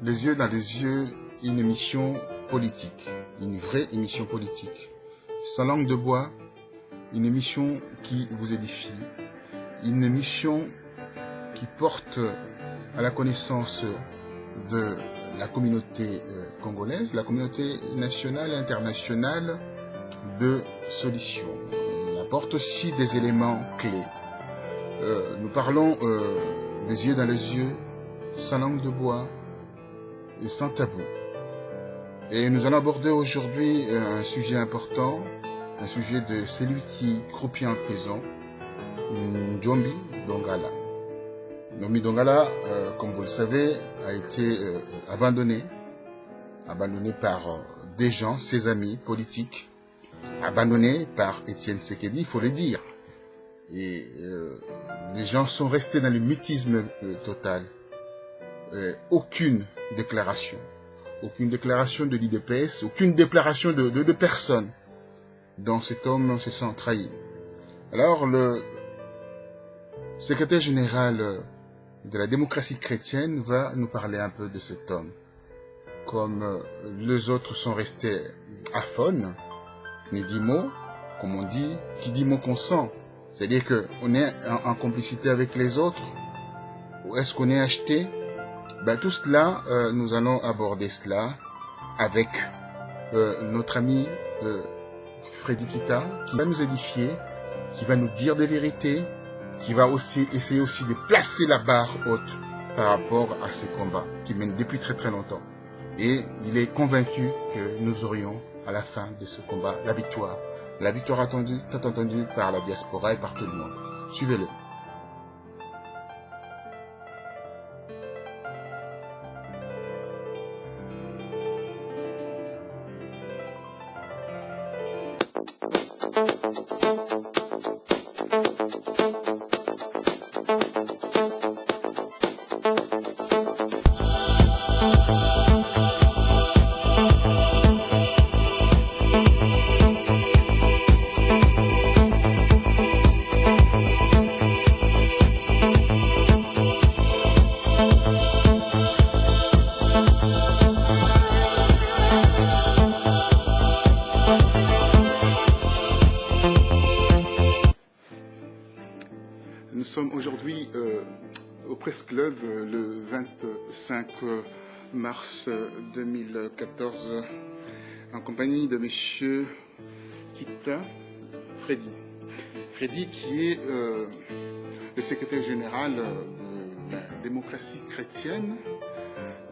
Les yeux dans les yeux, une émission politique, une vraie émission politique. Sans langue de bois, une émission qui vous édifie, une émission qui porte à la connaissance de la communauté congolaise, la communauté nationale et internationale de solutions. Elle apporte aussi des éléments clés. Nous parlons des yeux dans les yeux, sans langue de bois et sans tabou. Et nous allons aborder aujourd'hui un sujet important, un sujet de celui qui croupit en prison, Njombi Dongala. Njombi Dongala, comme vous le savez, a été abandonné par des gens, ses amis politiques, abandonné par Étienne Tshisekedi, il faut le dire. Et les gens sont restés dans le mutisme total. Aucune déclaration de l'IDPS, aucune déclaration de personne dont cet homme se sent trahi. Alors le secrétaire général de la démocratie chrétienne va nous parler un peu de cet homme. Comme les autres sont restés aphones, ni dit mot, comme on dit, qui dit mot consent. C'est-à-dire qu'on est en complicité avec les autres, ou est-ce qu'on est acheté? Tout cela, nous allons aborder cela avec notre ami Freddy Kita, qui va nous édifier, qui va nous dire des vérités, qui va aussi essayer aussi de placer la barre haute par rapport à ces combats qui mènent depuis très très longtemps. Et il est convaincu que nous aurions à la fin de ce combat la victoire. La victoire attendue, tant entendue par la diaspora et par tout le monde. Suivez-le. Nous sommes aujourd'hui au Presse Club le 25 mars 2014 en compagnie de monsieur Kita Freddy qui est le secrétaire général de la démocratie chrétienne,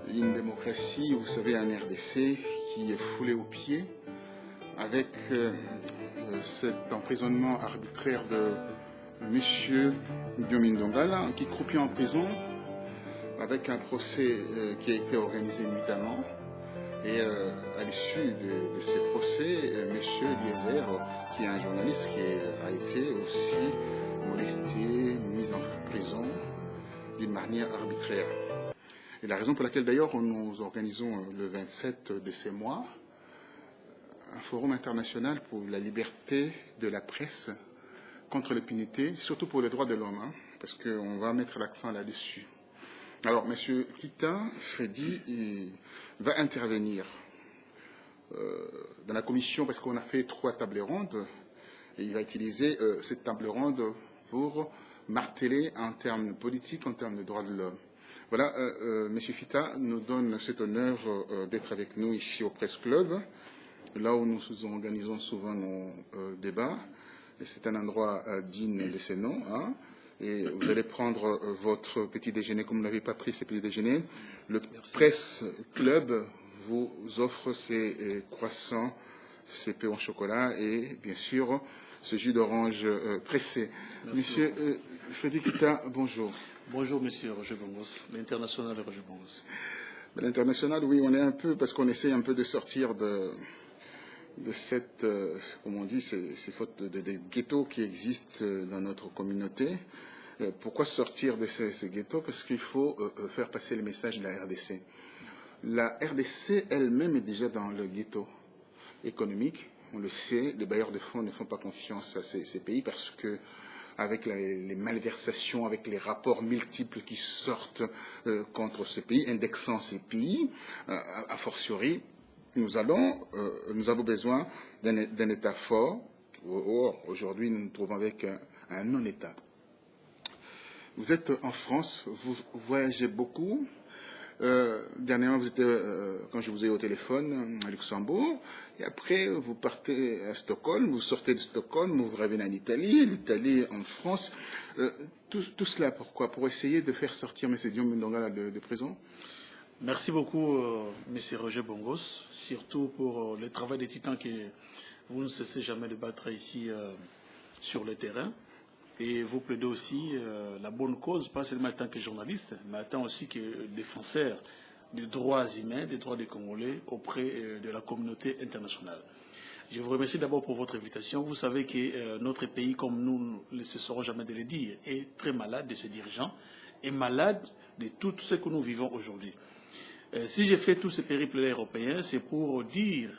une démocratie, vous savez, en RDC qui est foulée aux pieds avec cet emprisonnement arbitraire de Monsieur Njombi Dongala, qui croupit en prison avec un procès qui a été organisé nuitamment. Et à l'issue de ces procès, Monsieur Eliezer, qui est un journaliste qui a été aussi molesté, mis en prison d'une manière arbitraire. Et la raison pour laquelle d'ailleurs nous organisons le 27 de ces mois un forum international pour la liberté de la presse contre l'impunité, surtout pour les droits de l'homme, parce qu'on va mettre l'accent là-dessus. Alors, M. Kita Freddy va intervenir dans la commission, parce qu'on a fait 3 tables rondes, et il va utiliser cette table ronde pour marteler en termes politiques, en termes de droits de l'homme. Voilà, M. Kita nous donne cet honneur d'être avec nous ici au Presse Club, là où nous organisons souvent nos débats. C'est un endroit digne de ce nom. Et vous allez prendre votre petit déjeuner, comme vous n'avez pas pris ce petit déjeuner. Le Presse Club vous offre ces croissants, ces pains au chocolat et bien sûr ce jus d'orange pressé. Monsieur Freddy Kita, bonjour. Bonjour, monsieur Roger Bongos, l'international de Roger Bongos. L'international, oui, on est un peu, parce qu'on essaie un peu de sortir de cette, comme on dit, ces fautes de ghettos qui existent dans notre communauté. Pourquoi sortir de ces ghettos? Parce qu'il faut faire passer le message de la RDC. La RDC elle-même est déjà dans le ghetto économique. On le sait, les bailleurs de fonds ne font pas confiance à ces pays parce que avec les malversations, avec les rapports multiples qui sortent contre ce pays, indexant ces pays, a fortiori, nous avons besoin d'un État fort. Or, aujourd'hui, nous nous trouvons avec un non-État. Vous êtes en France, vous voyagez beaucoup. Dernièrement, vous étiez, quand je vous ai eu au téléphone, à Luxembourg, et après, vous partez à Stockholm, vous sortez de Stockholm, vous revenez en Italie, l'Italie en France. Tout cela, pourquoi? Pour essayer de faire sortir M. Diom Ndongala de prison? Merci beaucoup, M. Roger Bongos, surtout pour le travail des titans que vous ne cessez jamais de battre ici sur le terrain. Et vous plaidez aussi la bonne cause, pas seulement en tant que journaliste, mais en tant aussi que défenseur des droits humains, des droits des Congolais auprès de la communauté internationale. Je vous remercie d'abord pour votre invitation. Vous savez que notre pays, comme nous ne cesserons jamais de le dire, est très malade de ses dirigeants et malade de tout ce que nous vivons aujourd'hui. Si j'ai fait tous ces périples européens, c'est pour dire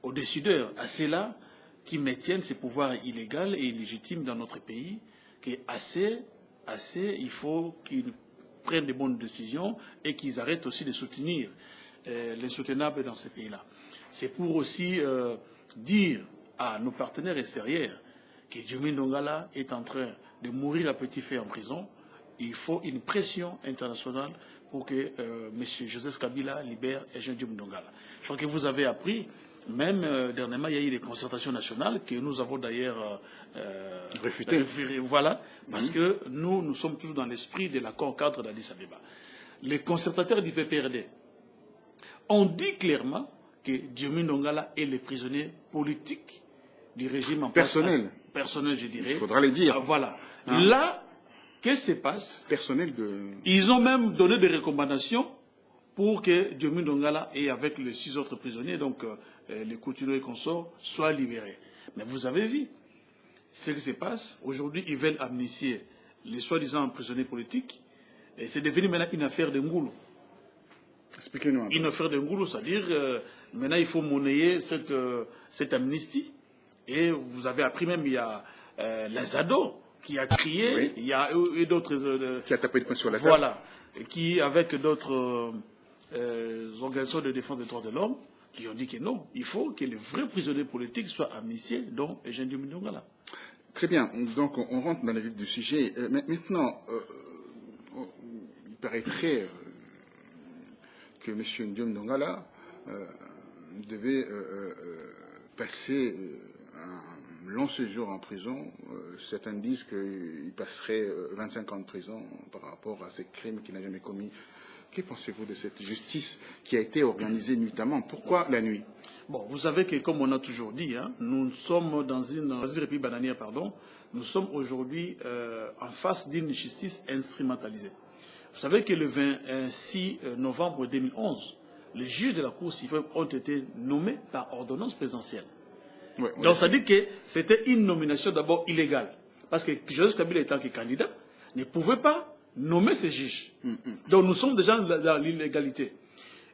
aux décideurs, à ceux-là qui maintiennent ces pouvoirs illégaux et illégitimes dans notre pays, qu'assez, il faut qu'ils prennent de bonnes décisions et qu'ils arrêtent aussi de soutenir l'insoutenable dans ces pays-là. C'est pour aussi dire à nos partenaires extérieurs que Diom Ndongala est en train de mourir à petit feu en prison. Il faut une pression internationale pour que M. Joseph Kabila libère Eugène Diom Ndongala. Je crois que vous avez appris, même dernièrement, il y a eu des concertations nationales que nous avons d'ailleurs réfutées. Voilà, parce que nous sommes toujours dans l'esprit de l'accord cadre d'Addis Abeba. Les concertateurs du PPRD ont dit clairement que Diom Ndongala est le prisonnier politique du régime en place. Personnel, je dirais. Il faudra le dire. Voilà. Hein? Là, qu'est-ce qui se passe? Personnel de... Ils ont même donné des recommandations pour que Diom Ndongala et avec les 6 autres prisonniers, donc les Coutinho et consorts, soient libérés. Mais vous avez vu ce qui se passe. Aujourd'hui, ils veulent amnistier les soi-disant prisonniers politiques. Et c'est devenu maintenant une affaire de Ngoulou. Expliquez-nous. Une affaire de Ngoulou, c'est-à-dire maintenant il faut monnayer cette amnistie. Et vous avez appris même, il y a Lazado qui a crié, oui. Il y a eu d'autres... qui a tapé le poing sur la table. Voilà. Qui, avec d'autres organisations de défense des droits de l'homme, qui ont dit que non, il faut que les vrais prisonniers politiques soient amnistiés, dont Eugène Diom Ndongala. Très bien. Donc, on rentre dans le vif du sujet. Maintenant, il paraîtrait que M. Diom Ndongala devait passer un long séjour en prison. Certains disent qu'il passerait 25 ans de prison par rapport à ces crimes qu'il n'a jamais commis. Que pensez-vous de cette justice qui a été organisée nuitamment? Pourquoi la nuit? Bon, vous savez que, comme on a toujours dit, hein, nous sommes dans une république bananière, nous sommes aujourd'hui en face d'une justice instrumentalisée. Vous savez que le 26 novembre 2011, les juges de la Cour suprême ont été nommés par ordonnance présidentielle. Ouais, donc, ça dit que c'était une nomination d'abord illégale. Parce que Joseph Kabila, étant que candidat, ne pouvait pas nommer ces juges. Donc, nous sommes déjà dans l'illégalité.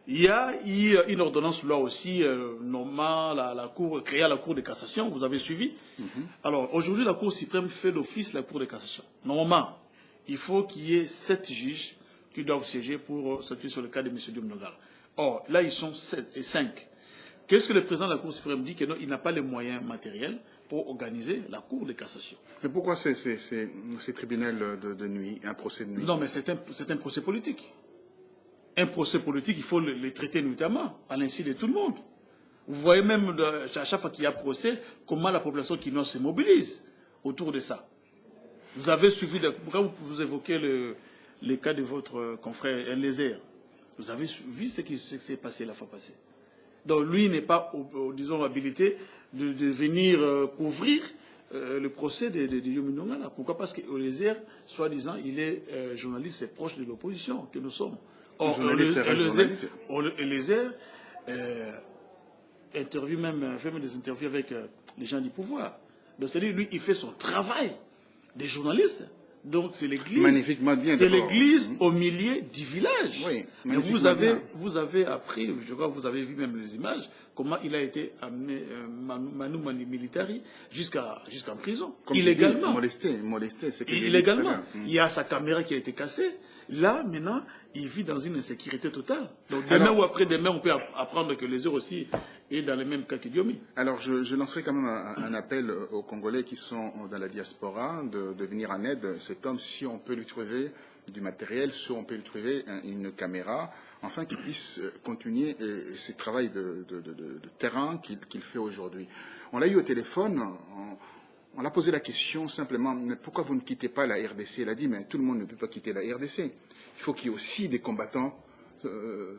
Il y a eu une ordonnance là aussi nommant la Cour, créant la Cour de cassation, vous avez suivi. Alors, aujourd'hui, la Cour suprême fait l'office de la Cour de cassation. Normalement, il faut qu'il y ait 7 juges qui doivent siéger pour statuer sur le cas de M. Diom Ndongala. Or, là, ils sont 7 et 5. Qu'est-ce que le président de la Cour suprême dit? Qu'il n'a pas les moyens matériels pour organiser la Cour de cassation. Mais pourquoi ces tribunaux de nuit, un procès de nuit? Non, mais c'est un procès politique. Un procès politique, il faut les traiter nuitamment, à l'insu de tout le monde. Vous voyez même, à chaque fois qu'il y a procès, comment la population qui se mobilise autour de ça. Vous avez suivi, quand vous évoquez le cas de votre confrère Eliezer, vous avez vu ce qui s'est passé la fois passée. Donc lui n'est pas, disons, habilité de venir couvrir le procès de Diom Ndongala. Pourquoi? Parce qu'Eliezer, soi-disant, il est journaliste et proche de l'opposition que nous sommes. Or, Eliezer fait même des interviews avec les gens du pouvoir. Donc c'est-à-dire, lui, il fait son travail des journalistes Donc c'est l'église. Magnifiquement bien. C'est l'église au milieu du village. Oui, et vous avez appris, je crois que vous avez vu même les images, comment il a été amené, Manu Militari, jusqu'en prison. Comme illégalement. Molesté, c'est illégalement. Il y a sa caméra qui a été cassée. Là, maintenant, il vit dans une insécurité totale. Donc demain ou après-demain, on peut apprendre que les autres aussi est dans le même cas qu'Idiomi. Alors, je lancerai quand même un appel aux Congolais qui sont dans la diaspora de venir en aide. Cet homme, si on peut lui trouver du matériel, si on peut lui trouver une caméra, afin qu'il puisse continuer ce travail de terrain qu'il fait aujourd'hui. On l'a eu au téléphone, on l'a posé la question simplement, mais pourquoi vous ne quittez pas la RDC? Il a dit, mais tout le monde ne peut pas quitter la RDC. Il faut qu'il y ait aussi des combattants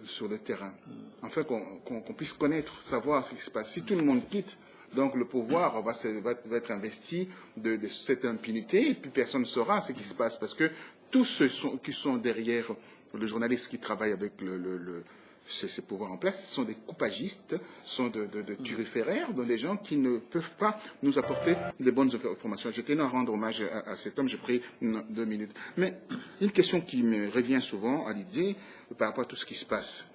sur le terrain, afin qu'on puisse connaître, savoir ce qui se passe. Si tout le monde quitte, donc le pouvoir va être investi de cette impunité, et puis personne ne saura ce qui se passe, parce que tous ceux qui sont derrière le journaliste qui travaille avec ces pouvoirs en place sont des coupagistes, sont de turiféraires, des gens qui ne peuvent pas nous apporter de bonnes informations. Je tenais à rendre hommage à cet homme, j'ai pris 2 minutes. Mais une question qui me revient souvent à l'idée par rapport à tout ce qui se passe.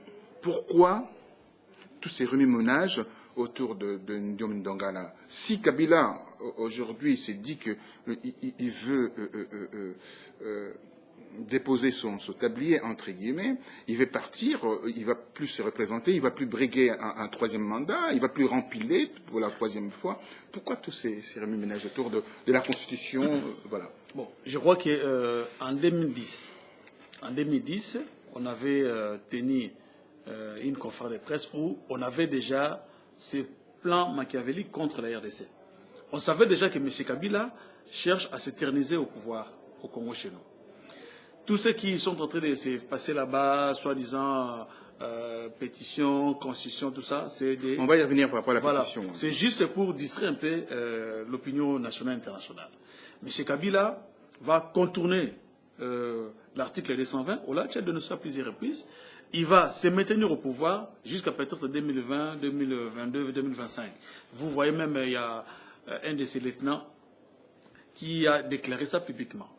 Pourquoi tous ces remue-ménages autour de Ndiom Ndongala? Si Kabila, aujourd'hui, s'est dit qu'il veut déposer son tablier, entre guillemets, il va partir, il va plus se représenter, il va plus briguer un 3e mandat, il va plus rempiler pour la 3e fois. Pourquoi tous ces remue-ménages autour de la Constitution voilà. Bon, je crois qu'en 2010, on avait tenu une conférence de presse où on avait déjà ces plans machiavéliques contre la RDC. On savait déjà que M. Kabila cherche à s'éterniser au pouvoir au Congo chez nous. Tous ceux qui sont en train de se passer là-bas, soi-disant pétition, constitution, tout ça, c'est des... On va y revenir par rapport à la pétition. C'est juste pour distraire un peu l'opinion nationale et internationale. M. Kabila va contourner l'article 220, au l'a dénoncé à plusieurs reprises. Il va se maintenir au pouvoir jusqu'à peut-être 2020, 2022, 2025. Vous voyez même, il y a un de ses lieutenants qui a déclaré ça publiquement.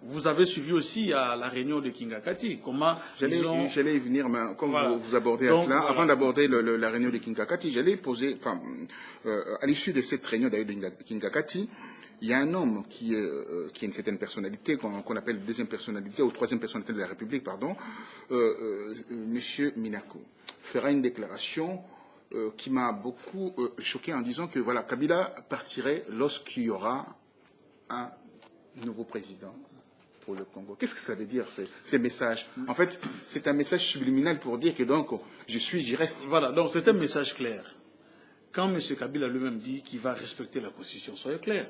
Vous avez suivi aussi à la réunion de Kingakati comment j'allais y venir, mais comme voilà. vous abordez cela, voilà. Avant d'aborder la réunion de Kingakati, j'allais poser, à l'issue de cette réunion de Kingakati, il y a un homme qui a une certaine personnalité, qu'on appelle deuxième personnalité, ou troisième personnalité de la République, pardon, Monsieur Minako, fera une déclaration qui m'a beaucoup choqué en disant que voilà, Kabila partirait lorsqu'il y aura un nouveau président pour le Congo. Qu'est-ce que ça veut dire, ces messages? En fait, c'est un message subliminal pour dire que donc, j'y reste. Voilà, donc c'est un message clair. Quand M. Kabila lui-même dit qu'il va respecter la Constitution, soyez clair.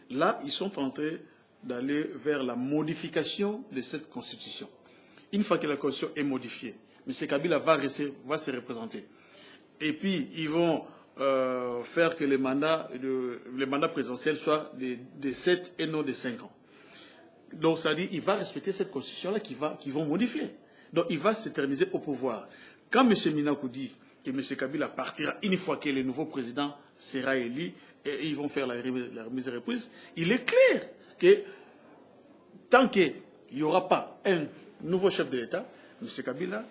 Là, ils sont en train d'aller vers la modification de cette Constitution. Une fois que la Constitution est modifiée, M. Kabila va se représenter. Et puis, ils vont faire que les mandats présidentiels soient de 7 et non de 5 ans. Donc, ça dit, il va respecter cette constitution-là qu'ils vont modifier. Donc, il va s'éterniser au pouvoir. Quand M. Minakou dit que M. Kabila partira une fois que le nouveau président sera élu et ils vont faire la remise et reprise, il est clair que tant qu'il n'y aura pas un nouveau chef de l'État, M. Kabila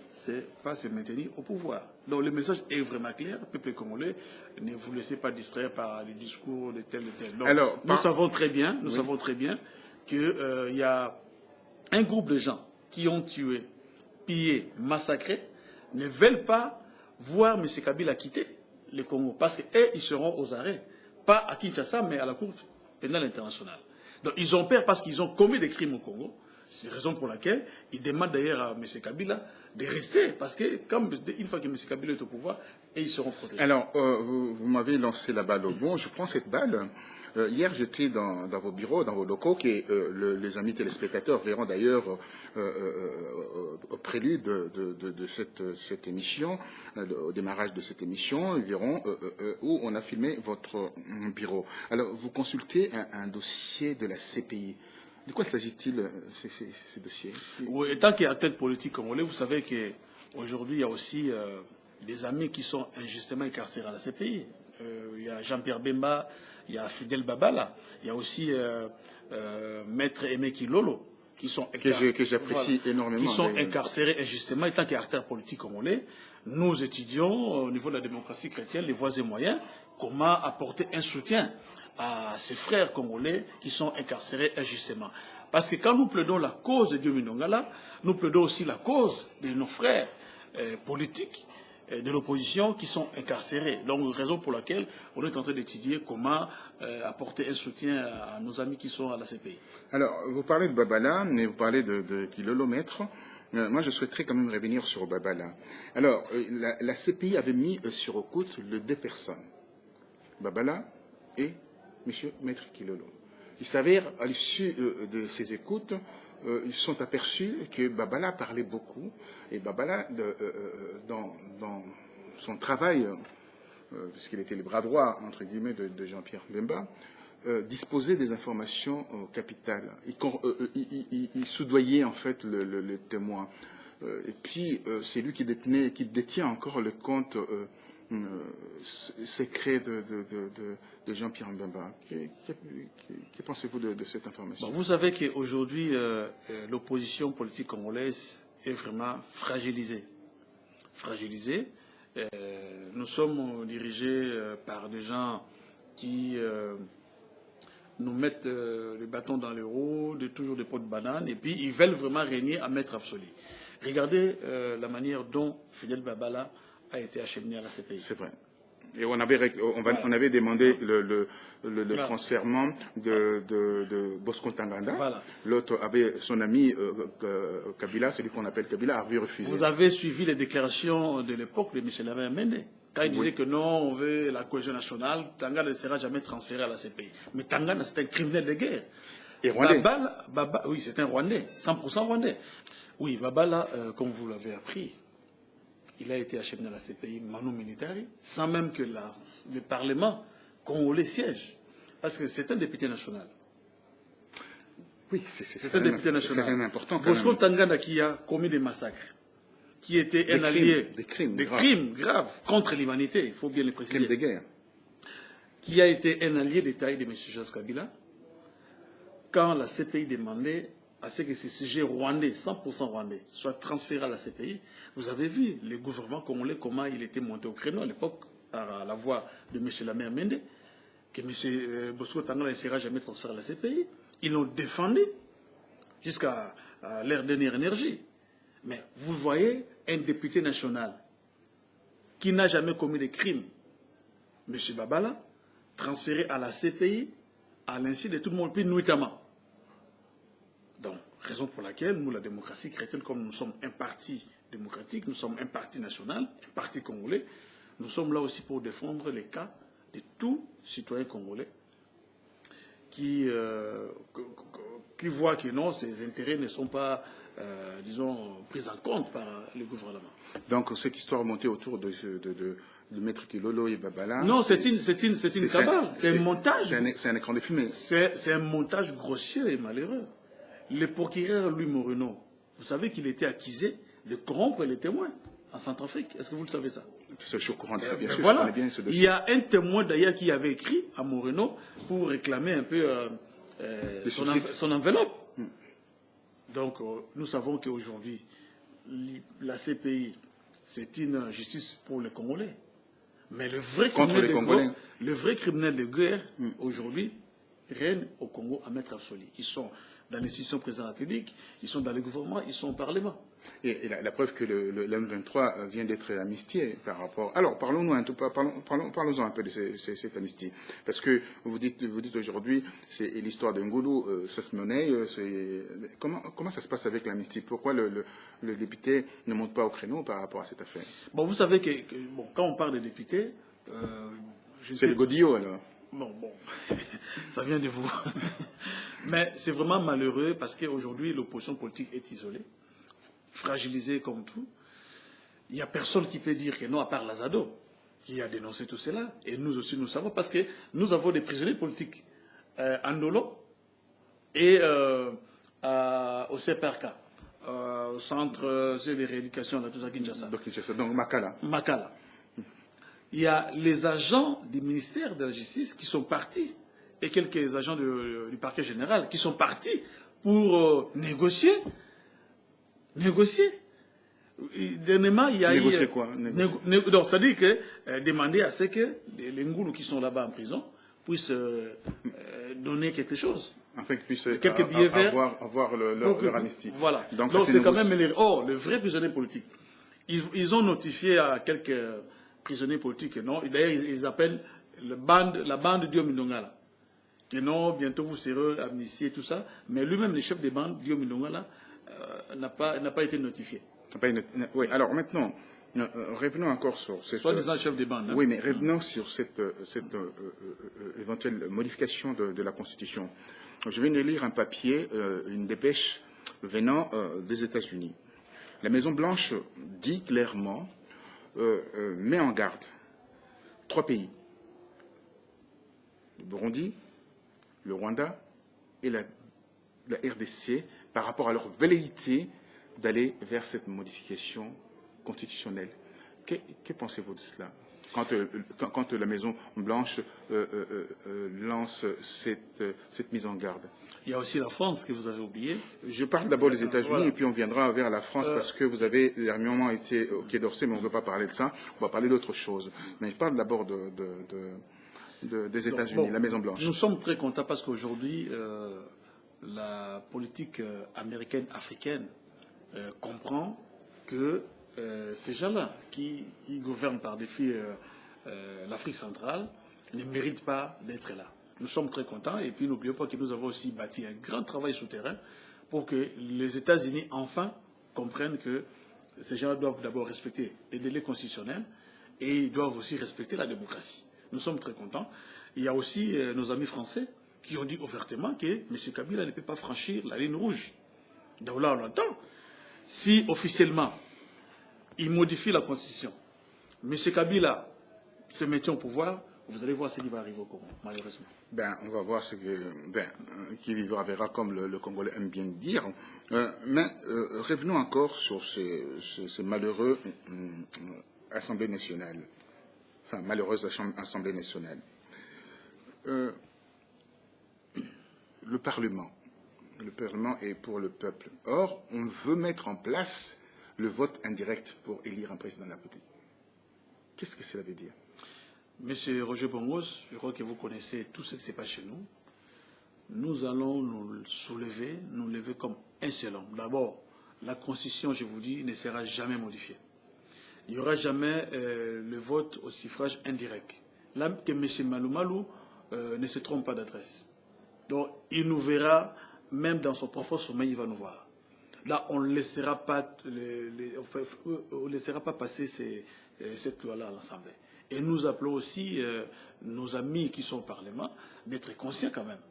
va se maintenir au pouvoir. Donc, le message est vraiment clair. Peuple congolais, ne vous laissez pas distraire par les discours de tel et tel. Donc, alors, nous savons très bien qu'il y a un groupe de gens qui ont tué, pillé, massacré, ne veulent pas voir M. Kabila quitter le Congo. Parce qu'ils seront aux arrêts. Pas à Kinshasa, mais à la Cour pénale internationale. Donc ils ont peur parce qu'ils ont commis des crimes au Congo. C'est la raison pour laquelle ils demandent d'ailleurs à M. Kabila de rester. Parce que une fois que M. Kabila est au pouvoir, ils seront protégés. Alors, vous m'avez lancé la balle au bon. Je prends cette balle. Hier, j'étais dans vos bureaux, dans vos locaux, les amis téléspectateurs verront d'ailleurs au prélude de cette émission, au démarrage de cette émission, ils verront où on a filmé votre bureau. Alors, vous consultez un dossier de la CPI. De quoi s'agit-il, ces dossiers? Oui, tant qu'il y a tête politique congolais, vous savez qu'aujourd'hui, il y a aussi des amis qui sont injustement incarcérés à la CPI. il y a Jean-Pierre Bemba, il y a Fidel Babala, il y a aussi Maître Aimé Kilolo, qui sont que j'apprécie énormément. Qui sont incarcérés injustement, étant qu'acteurs politiques congolais. Nous étudions au niveau de la démocratie chrétienne les voies et moyens, comment apporter un soutien à ces frères congolais qui sont incarcérés injustement. Parce que quand nous plaidons la cause de Diomi Ndongala, nous plaidons aussi la cause de nos frères politiques de l'opposition qui sont incarcérés. Donc, raison pour laquelle on est en train d'étudier comment apporter un soutien à nos amis qui sont à la CPI. Alors, vous parlez de Babala, mais vous parlez de Kilolo Maître. Moi, je souhaiterais quand même revenir sur Babala. Alors, la CPI avait mis sur écoute deux personnes, Babala et M. Maître Kilolo. Il s'avère, à l'issue de ces écoutes, ils sont aperçus que Babala parlait beaucoup. Et Babala, dans son travail, puisqu'il était le bras droit, entre guillemets, de Jean-Pierre Bemba, disposait des informations capitales. Il soudoyait, en fait, le témoin. Et puis, c'est lui qui détient encore le compte secret de Jean-Pierre Bemba. Que pensez-vous de cette information? Bon, vous savez qu'aujourd'hui, l'opposition politique congolaise est vraiment fragilisée. Nous sommes dirigés par des gens qui nous mettent les bâtons dans les roues, toujours des pots de banane, et puis ils veulent vraiment régner à maître absolu. Regardez la manière dont Fidel Babala a été acheminé à la CPI. C'est vrai. Et on avait demandé le transfèrement de Bosco Ntaganda. Voilà. L'autre avait son ami Kabila, celui qu'on appelle Kabila, avait refusé. Vous avez suivi les déclarations de l'époque de M. Lamine Mende. Quand il disait que non, on veut la cohésion nationale, Tangana ne sera jamais transféré à la CPI. Mais Tangana, c'est un criminel de guerre. Et Rwandais. Oui, c'est un Rwandais, 100% Rwandais. Oui, Babala, comme vous l'avez appris, il a été acheminé à la CPI manu militari, sans même que le Parlement congolais siège. Parce que c'est un député national. Oui, c'est un député national. C'est important. Bosco Ntaganda qui a commis des massacres, qui était un allié des crimes graves contre l'humanité, il faut bien le préciser. Crimes de guerre. Qui a été un allié de taille de M. Joseph Kabila, quand la CPI demandait à ce que ce sujet rwandais, 100% rwandais, soit transféré à la CPI, vous avez vu le gouvernement congolais, comment il était monté au créneau à l'époque, par la voix de M. Lamine Mende, que M. Bosco Ntaganda ne sera jamais transféré à la CPI. Ils l'ont défendu jusqu'à leur dernière énergie. Mais vous voyez un député national qui n'a jamais commis de crime, M. Babala, transféré à la CPI à l'insu de tout le monde, puis notamment. Donc, raison pour laquelle nous, la démocratie chrétienne, comme nous sommes un parti démocratique, nous sommes un parti national, un parti congolais, nous sommes là aussi pour défendre les cas de tous citoyens congolais qui voient que non, ces intérêts ne sont pas, disons, pris en compte par le gouvernement. Donc, cette histoire montée autour de Maître Kilolo et Babala... Non, c'est une cabale, c'est un montage. C'est un écran de fumée. C'est un montage grossier et malheureux. Le procureur Louis Moreno, vous savez qu'il était accusé de corrompre les témoins en Centrafrique. Est-ce que vous le savez ça? Je suis au courant de ça, bien sûr. Voilà. Je connais bien ce dossier. Il y a un témoin d'ailleurs qui avait écrit à Moreno pour réclamer un peu son enveloppe. Donc, nous savons qu'aujourd'hui, la CPI, c'est une justice pour les Congolais. Mais le vrai criminel de guerre, aujourd'hui, règne au Congo à maître absolu. Ils sont dans l'institution présidente de la République, ils sont dans le gouvernement, ils sont au Parlement. Et la preuve que le M23 vient d'être amnistié par rapport... Alors, parlons-en un peu de cette amnistie. Parce que vous dites aujourd'hui, c'est l'histoire de Ngulu, Sasmonei. Comment ça se passe avec l'amnistie? Pourquoi le député ne monte pas au créneau par rapport à cette affaire? Bon, vous savez que quand on parle de député... c'est le Godillot, alors. Bon, ça vient de vous. Mais c'est vraiment malheureux parce qu'aujourd'hui, l'opposition politique est isolée, fragilisée comme tout. Il n'y a personne qui peut dire que non, à part Lazado, qui a dénoncé tout cela. Et nous aussi, nous savons, parce que nous avons des prisonniers politiques en Ndolo et au CPRK, au Centre de rééducation de Kinshasa. Donc Makala. il y a les agents du ministère de la Justice qui sont partis, et quelques agents du parquet général qui sont partis pour négocier. Dernièrement, il y a négocier quoi? Donc, ça dit que demander à ce que les Ngoulous qui sont là-bas en prison puissent donner quelque chose. Afin qu'ils puissent quelques billets verts avoir leur amnistie. Voilà. Donc c'est quand même le vrai prisonnier politique. Ils ont notifié à quelques prisonniers politiques que non. D'ailleurs, ils appellent la bande Diomi Ndongala. Que non, bientôt vous serez amnistiés, tout ça. Mais lui-même, le chef des bandes, Diomi Ndongala, n'a pas été notifié. Oui, alors maintenant, revenons encore sur cette... Soit-disant chef des bandes. Hein. Oui, mais revenons sur cette éventuelle modification de la Constitution. Je viens de lire un papier, une dépêche venant des États-Unis. La Maison-Blanche dit clairement, met en garde 3 pays. Le Burundi, le Rwanda et la RDC par rapport à leur velléité d'aller vers cette modification constitutionnelle. Que pensez-vous de cela quand la Maison-Blanche lance cette mise en garde? Il y a aussi la France que vous avez oublié. Je parle d'abord des États-Unis et puis on viendra vers la France parce que vous avez dernièrement été au Quai d'Orsay, mais on ne veut pas parler de ça, on va parler d'autre chose. Mais je parle d'abord des États-Unis, la Maison-Blanche. Nous sommes très contents parce qu'aujourd'hui, la politique américaine, africaine, comprend que ces gens-là qui gouvernent par défi l'Afrique centrale ne méritent pas d'être là. Nous sommes très contents et puis n'oublions pas que nous avons aussi bâti un grand travail souterrain pour que les États-Unis enfin comprennent que ces gens doivent d'abord respecter les délais constitutionnels et ils doivent aussi respecter la démocratie. Nous sommes très contents. Il y a aussi nos amis français qui ont dit ouvertement que M. Kabila ne peut pas franchir la ligne rouge. Donc là, on entend. Si officiellement, il modifie la Constitution, M. Kabila se mettait au pouvoir, vous allez voir ce qui va arriver au Congo, malheureusement. On va voir ce qui vivra verra, comme le Congolais aime bien dire. Mais revenons encore sur ces malheureux Assemblée nationale. Enfin, malheureuse Assemblée nationale. Le Parlement est pour le peuple. Or, on veut mettre en place le vote indirect pour élire un président de la République. Qu'est-ce que cela veut dire? Monsieur Roger Bongos, je crois que vous connaissez tout ce qui se passe chez nous. Nous allons nous lever comme un seul homme. D'abord, la Constitution, je vous dis, ne sera jamais modifiée. Il n'y aura jamais le vote au suffrage indirect. Là, que M. Malou ne se trompe pas d'adresse. Donc, il nous verra, même dans son profond sommeil, il va nous voir. Là, on ne laissera pas passer cette loi-là à l'Assemblée. Et nous appelons aussi nos amis qui sont au Parlement d'être conscients quand même.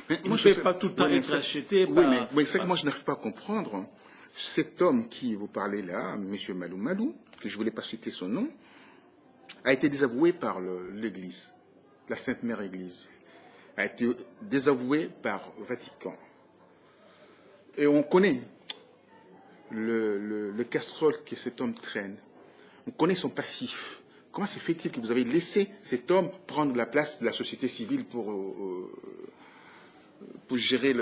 Mais il ne peut pas tout le temps être acheté par... Oui, mais c'est que moi, je n'arrive pas à comprendre. Cet homme qui vous parlez là, M. Malou, que je ne voulais pas citer son nom, a été désavoué par l'Église, la Sainte Mère Église, a été désavoué par le Vatican. Et on connaît le casserole que cet homme traîne. On connaît son passif. Comment se fait-il que vous avez laissé cet homme prendre la place de la société civile pour gérer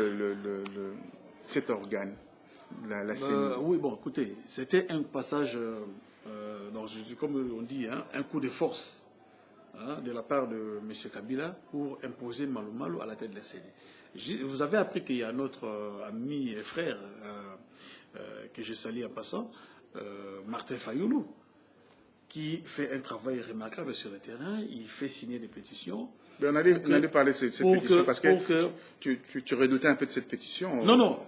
cet organe, la CENI? Oui, bon, écoutez, c'était un passage, comme on dit, un coup de force de la part de M. Kabila pour imposer Malou à la tête de la CENI. Vous avez appris qu'il y a notre ami et frère, que je salue en passant, Martin Fayoulou, qui fait un travail remarquable sur le terrain. Il fait signer des pétitions. On allait parler de cette pétition parce que tu redoutais un peu de cette pétition. Non.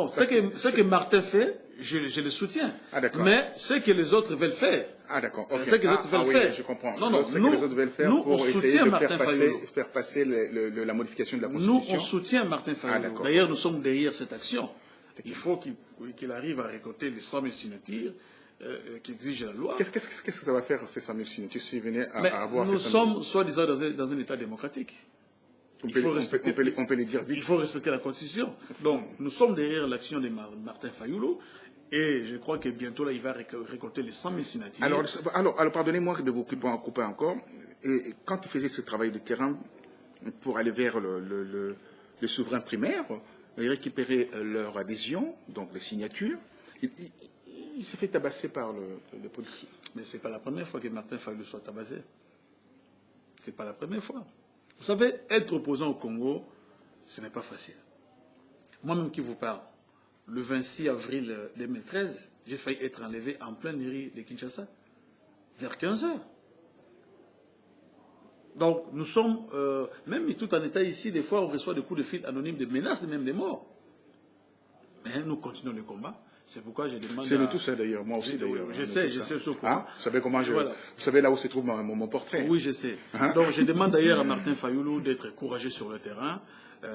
Ce que Martin fait, je le soutiens. Ah, d'accord. Mais ce que les autres veulent faire. Ah, d'accord. Okay. Ce que les autres veulent faire. Oui, je comprends. Ce que les autres veulent faire pour essayer de faire passer la modification de la Constitution. Nous, on soutient Martin Fayoulou. Ah, d'ailleurs, nous sommes derrière cette action. Il faut qu'il arrive à récolter les 100 000 signatures qui exigent la loi. Qu'est-ce que ça va faire, ces 100 000 signatures, s'ils venaient à avoir ces 100 000? Nous sommes, soi-disant, dans un État démocratique. On peut les dire vite. Il faut respecter la Constitution. Donc, nous sommes derrière l'action de Martin Fayoulou. Et je crois que bientôt, là, il va récolter les 100 000 signatures. Alors pardonnez-moi de vous couper encore. Et quand il faisait ce travail de terrain pour aller vers le souverain primaire, il récupérait leur adhésion, donc les signatures, il s'est fait tabasser par le policier. Mais ce n'est pas la première fois que Martin Fayulu soit tabassé. Ce n'est pas la première fois. Vous savez, être opposant au Congo, ce n'est pas facile. Moi-même qui vous parle, le 26 avril 2013, j'ai failli être enlevé en pleine rue de Kinshasa, vers 15 h. Donc, nous sommes, même tout en état ici, des fois, on reçoit des coups de fil anonymes, des menaces, même des morts. Mais nous continuons le combat. C'est pourquoi je demande. C'est nous tous, d'ailleurs, moi aussi, d'ailleurs. Je sais ce combat. Vous savez comment voilà. Vous savez là où se trouve mon portrait. Oui, je sais. Donc, je demande d'ailleurs à Martin Fayulu d'être courageux sur le terrain.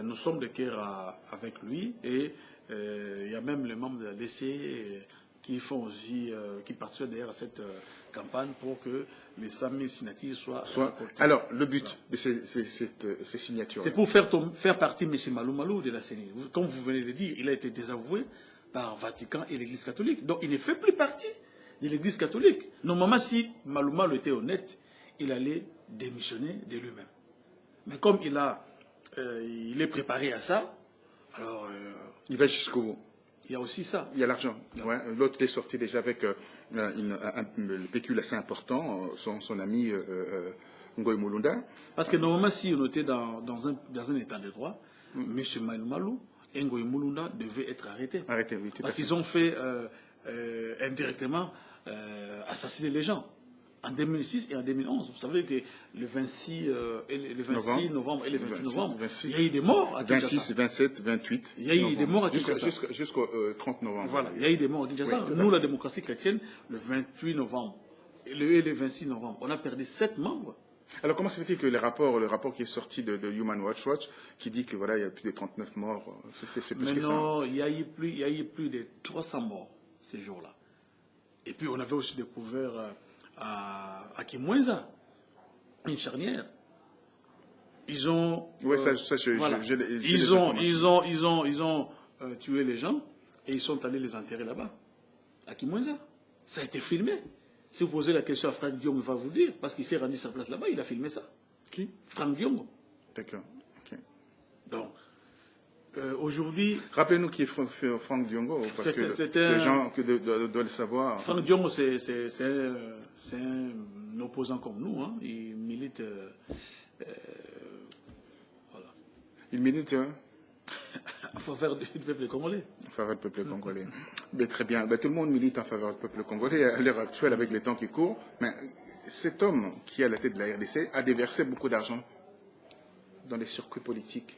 Nous sommes de cœur avec lui et il y a même les membres de la DC qui font aussi, qui participent d'ailleurs à cette campagne pour que les 100 000 signatures soient. Alors, le but de ces signatures. C'est pour faire partie de M. Malou Malou de la CENI. Comme vous venez de le dire, il a été désavoué par Vatican et l'Église catholique. Donc, il ne fait plus partie de l'Église catholique. Normalement, si Malou Malou était honnête, il allait démissionner de lui-même. Mais comme il est préparé à ça, alors. Il va jusqu'au bout. Il y a aussi ça. Il y a l'argent. Ouais. L'autre est sorti déjà avec un pécule assez important, son ami Ngoï Mulunda. Parce que normalement, si on était dans un état de droit, M. Malou Malou et Ngoï Mulunda devaient être arrêtés. Arrêtés, oui, parce qu'ils ont fait indirectement assassiner les gens. En 2006 et en 2011, vous savez que le 26 novembre et le 28 novembre, il y a eu des morts à Kinshasa. 26, 27, 28. Il y a eu des morts à Kinshasa. Jusqu'au 30 novembre. Voilà, il y a eu des morts à Kinshasa. Oui, nous, la démocratie chrétienne, le 28 novembre et le 26 novembre, on a perdu 7 membres. Alors, comment se fait-il que le rapport qui est sorti de Human Rights Watch, qui dit que voilà, il y a plus de 39 morts, c'est plus que ça. Non, il y a eu plus de 300 morts ces jours-là. Et puis, on avait aussi découvert à Kimwenza, une charnière. Ils ont. Oui, ils ont tué les gens et ils sont allés les enterrer là-bas, à Kimwenza. Ça a été filmé. Si vous posez la question à Franck Diom, il va vous dire, parce qu'il s'est rendu sa place là-bas, il a filmé ça. Qui? Franck Diom. D'accord. Okay. Donc, aujourd'hui. Rappelez-nous qui est Franck Diongo, parce que les gens doivent le savoir. Franck Diongo, c'est un opposant comme nous. Hein. Il milite. Voilà. Il milite en faveur du peuple congolais. En faveur du peuple congolais. Mais très bien. Ben, tout le monde milite en faveur du peuple congolais à l'heure actuelle avec les temps qui courent. Mais cet homme qui est à la tête de la RDC a déversé beaucoup d'argent dans les circuits politiques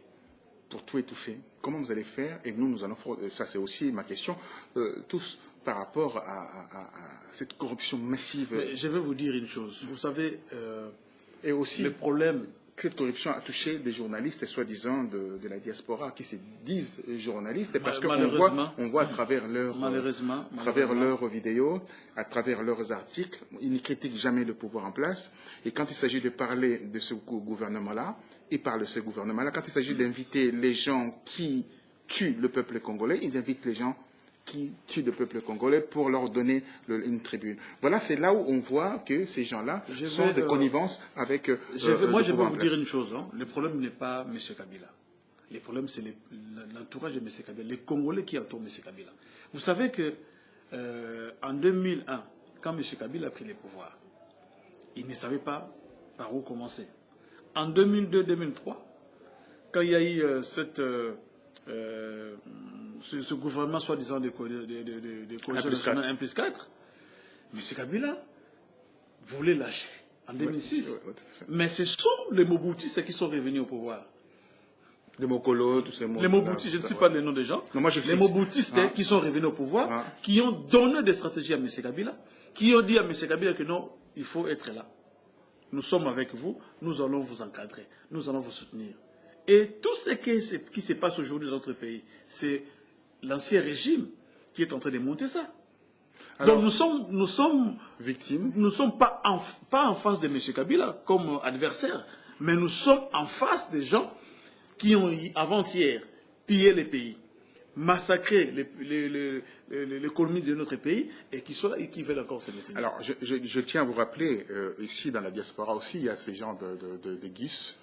pour tout étouffer. Comment vous allez faire? Et nous allons faire, ça c'est aussi ma question, tous par rapport à cette corruption massive. Mais je vais vous dire une chose. Vous savez, et aussi le problème. Cette corruption a touché des journalistes, soi-disant de la diaspora, qui se disent journalistes, parce qu'on voit à travers leurs vidéos, à travers leurs articles, ils ne critiquent jamais le pouvoir en place. Et quand il s'agit de parler de ce gouvernement-là, ils parlent de ce gouvernement-là. Quand il s'agit d'inviter les gens qui tuent le peuple congolais, ils invitent les gens qui tuent le peuple congolais pour leur donner une tribune. Voilà, c'est là où on voit que ces gens-là sont de connivence avec moi, je vais vous dire une chose. Hein. Le problème n'est pas M. Kabila. Le problème, c'est l'entourage de M. Kabila, les Congolais qui entourent M. Kabila. Vous savez que en 2001, quand M. Kabila a pris le pouvoir, il ne savait pas par où commencer. En 2002-2003, quand il y a eu ce gouvernement soi-disant de coalition nationale 1+4, M. Kabila voulait lâcher en 2006. Oui, mais ce sont les Mobutistes qui sont revenus au pouvoir. Les Mokolo, tous ces mots. Les Mobutistes, je ne sais pas le nom des gens. Non, moi les Mobutistes qui sont revenus au pouvoir, qui ont donné des stratégies à M. Kabila, qui ont dit à M. Kabila que non, il faut être là. Nous sommes avec vous, nous allons vous encadrer, nous allons vous soutenir. Et tout ce qui se passe aujourd'hui dans notre pays, c'est l'ancien régime qui est en train de monter ça. Alors, donc nous sommes victimes. Nous ne sommes pas en face de M. Kabila comme adversaire, mais nous sommes en face des gens qui ont avant-hier pillé les pays, massacrer l'économie de notre pays et qui veulent encore se maintenir. Alors, je tiens à vous rappeler, ici dans la diaspora aussi, il y a ces gens de gus.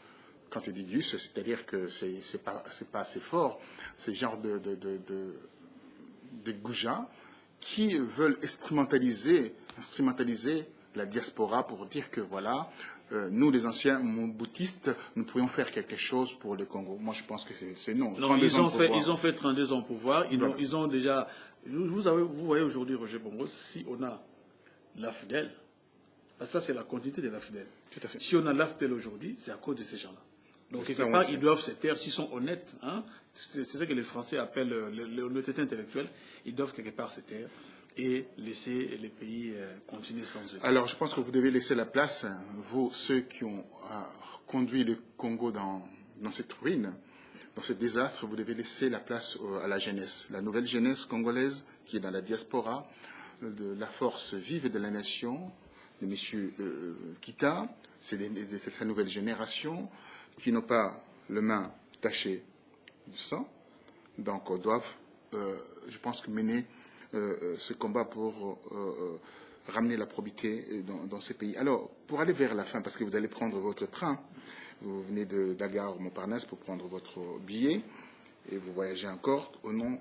Quand tu dis gus, c'est-à-dire que c'est pas assez fort. Ces genres de goujats qui veulent instrumentaliser la diaspora pour dire que voilà, nous les anciens mobutistes, nous pourrions faire quelque chose pour le Congo. Moi, je pense que c'est non. Non, ils ont fait 32 ans au pouvoir. Ils ont déjà. Vous voyez aujourd'hui, Roger Bongo, si on a l'AFDEL, ça c'est la continuité de l'AFDEL. Tout à fait. Si on a l'AFDEL aujourd'hui, c'est à cause de ces gens-là. Donc, quelque part, ils doivent se taire s'ils sont honnêtes. Hein, c'est ça que les Français appellent l'honnêteté intellectuelle. Ils doivent quelque part se taire et laisser les pays continuer sans eux. Alors, je pense que vous devez laisser la place, vous, ceux qui ont conduit le Congo dans cette ruine, dans ce désastre, vous devez laisser la place à la jeunesse, la nouvelle jeunesse congolaise qui est dans la diaspora, de la force vive de la nation, de M. Kita, c'est la nouvelle génération, qui n'ont pas les mains tachées de sang, donc doivent, je pense, que mener ce combat pour ramener la probité dans ces pays. Alors, pour aller vers la fin, parce que vous allez prendre votre train, vous venez d'Agar Montparnasse pour prendre votre billet, et vous voyagez encore au nom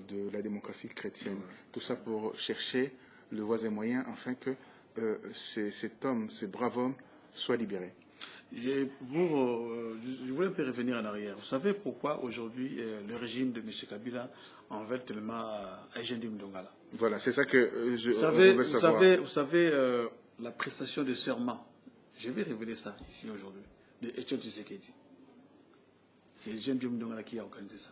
de la démocratie chrétienne. Tout ça pour chercher le voisin moyen afin que cet homme, ce brave homme, soit libéré. Je voulais un peu revenir en arrière. Vous savez pourquoi aujourd'hui le régime de M. Kabila en veut tellement à Eugène Mdongala? Voilà, c'est ça que je veux savoir. Vous savez la prestation de serment, je vais révéler ça ici aujourd'hui, de Etienne Tshisekedi. C'est Eugène Mdongala qui a organisé ça.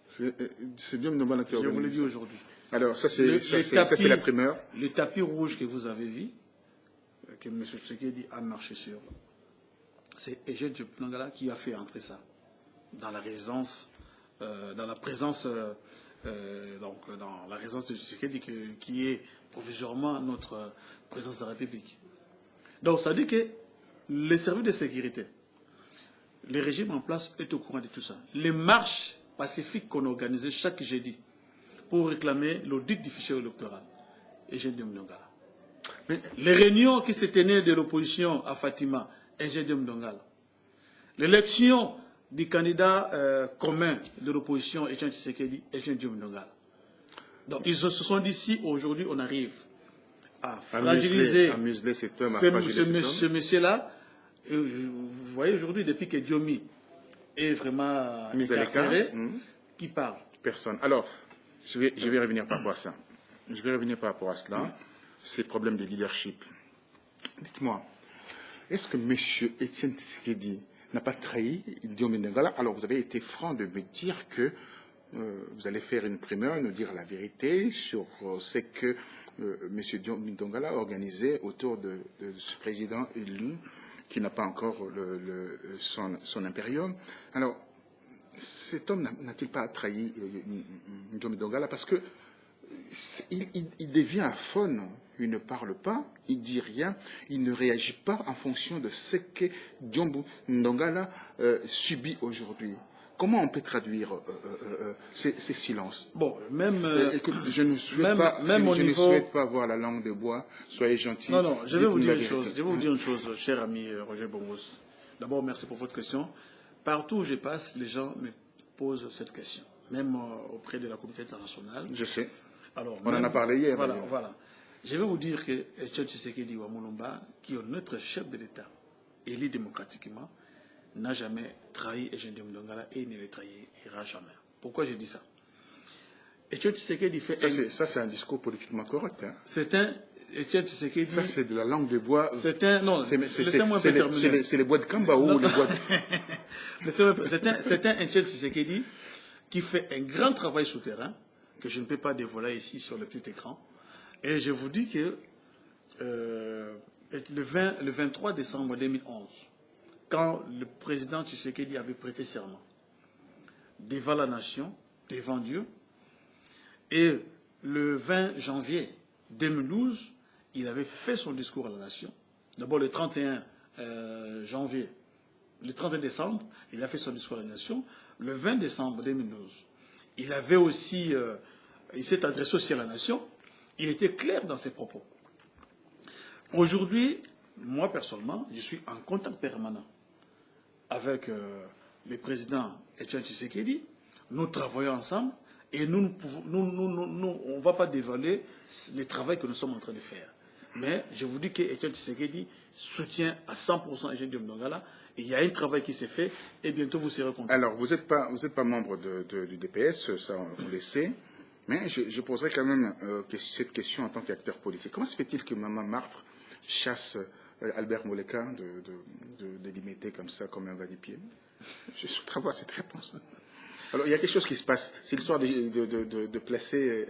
C'est Diom Mdongala qui a organisé ça. Je vous le dis aujourd'hui. Alors, ça c'est la primeur. Le tapis rouge que vous avez vu, que M. Tshisekedi a marché sur, c'est Eugène Mdongala qui a fait entrer ça dans la résidence, dans la présence, dans la résidence de Tshisekedi qui est provisoirement notre présidence de la République. Donc ça dit que les services de sécurité, le régime en place est au courant de tout ça. Les marches pacifiques qu'on organisait chaque jeudi pour réclamer l'audit du fichier électoral, Eugène Mdongala. Les réunions qui se tenaient de l'opposition à Fatima, Eugène Mdongala. L'élection du candidat commun de l'opposition, Etienne Tshisekedi, Eugène Mdongala. Donc ils se sont dit, si aujourd'hui on arrive à fragiliser ce monsieur-là, vous voyez aujourd'hui, depuis que Diomi est vraiment incarcéré, qui parle? Personne. Alors, je vais revenir par rapport à ça. Je vais revenir par rapport à cela, ces problèmes de leadership. Dites-moi, est-ce que M. Etienne Tshisekedi n'a pas trahi Diomi Ndongala? Alors, vous avez été franc de me dire que vous allez faire une primeur, nous dire la vérité sur ce que M. Diomi Ndongala a organisé autour de ce président élu qui n'a pas encore son impérium. Alors, cet homme n'a-t-il pas trahi Diomi Ndongala? Parce que il devient aphone, il ne parle pas, il ne dit rien, il ne réagit pas en fonction de ce que Diomi Ndongala subit aujourd'hui. Comment on peut traduire ces silences? Bon, même... je ne souhaite pas avoir la langue de bois. Soyez gentil. Non, je vais vous dire une chose. Je vais vous dire une chose, cher ami Roger Bongos. D'abord, merci pour votre question. Partout où je passe, les gens me posent cette question. Même auprès de la communauté internationale. Je sais. Alors, on en a parlé hier. Voilà. Je vais vous dire que Etienne Tshisekedi Wamulumba, qui est notre chef de l'État, élu démocratiquement, n'a jamais trahi Eugène Mdongala et ne le trahira jamais. Pourquoi je dis ça? Etienne Tshisekedi fait... Ça, c'est un discours politiquement correct. Hein. C'est un... Etienne Tshisekedi... Ça, c'est de la langue de bois. C'est un... Non, laissez-moi terminer. C'est les bois de Kamba ou les bois de... C'est un Etienne Tshisekedi qui fait un grand travail souterrain que je ne peux pas dévoiler ici sur le petit écran. Et je vous dis que le 23 décembre 2011, quand le président Tshisekedi avait prêté serment devant la nation, devant Dieu, et le 20 janvier 2012, il avait fait son discours à la nation. D'abord le 31 janvier, le 31 décembre, il a fait son discours à la nation. Le 20 décembre 2012, il avait aussi, il s'est adressé aussi à la nation, il était clair dans ses propos. Aujourd'hui, moi personnellement, je suis en contact permanent avec le président Etienne Tshisekedi. Nous travaillons ensemble et nous on ne va pas dévoiler le travail que nous sommes en train de faire. Mais je vous dis qu'Etienne Tshisekedi soutient à 100% Eugène Diom Ndongala. Il y a un travail qui s'est fait et bientôt vous serez content. Alors, vous n'êtes pas membre du DPS, ça on le sait. Mais je poserai quand même cette question en tant qu'acteur politique. Comment se fait-il que Maman Martre chasse Albert Moleka de l'imiter comme ça, comme un va-de-pied? Je souhaiterais avoir cette réponse. Alors, il y a quelque chose qui se passe. C'est l'histoire de placer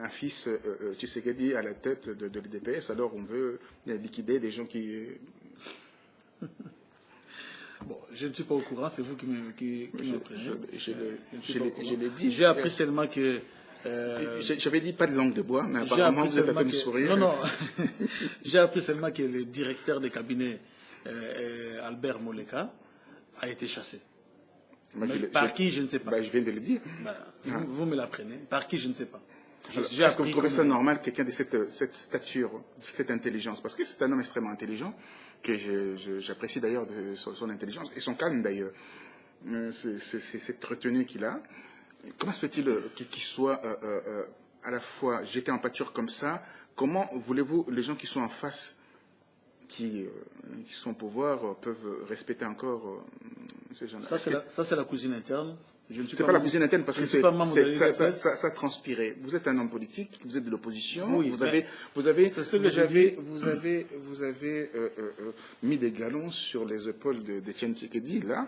un fils Tshisekedi à la tête de l'UDPS. Alors, on veut liquider des gens qui... Bon, je ne suis pas au courant, c'est vous qui me prenez. Je l'ai dit. J'ai appris seulement que... J'avais dit pas de langue de bois, mais apparemment vous êtes à peine sourire. Non. J'ai appris seulement que le directeur de cabinet, Albert Moleka, a été chassé. Par qui, je ne sais pas. Je viens de le dire. Vous me l'apprenez. Par qui, je ne sais pas. Est-ce que vous trouvez ça normal, quelqu'un de cette stature, de cette intelligence? Parce que c'est un homme extrêmement intelligent, que j'apprécie d'ailleurs de son intelligence, et son calme d'ailleurs. C'est cette retenue qu'il a. Comment se fait-il qu'il soit à la fois jeté en pâture comme ça? Comment voulez-vous, les gens qui sont en face, qui sont au pouvoir, peuvent respecter encore ces gens-là? Ça, c'est la cuisine interne. C'est pas la cuisine interne parce que ça transpirait. Vous êtes un homme politique, vous êtes de l'opposition, oui, vous avez mis des galons sur les épaules d'Etienne Tshisekedi, là,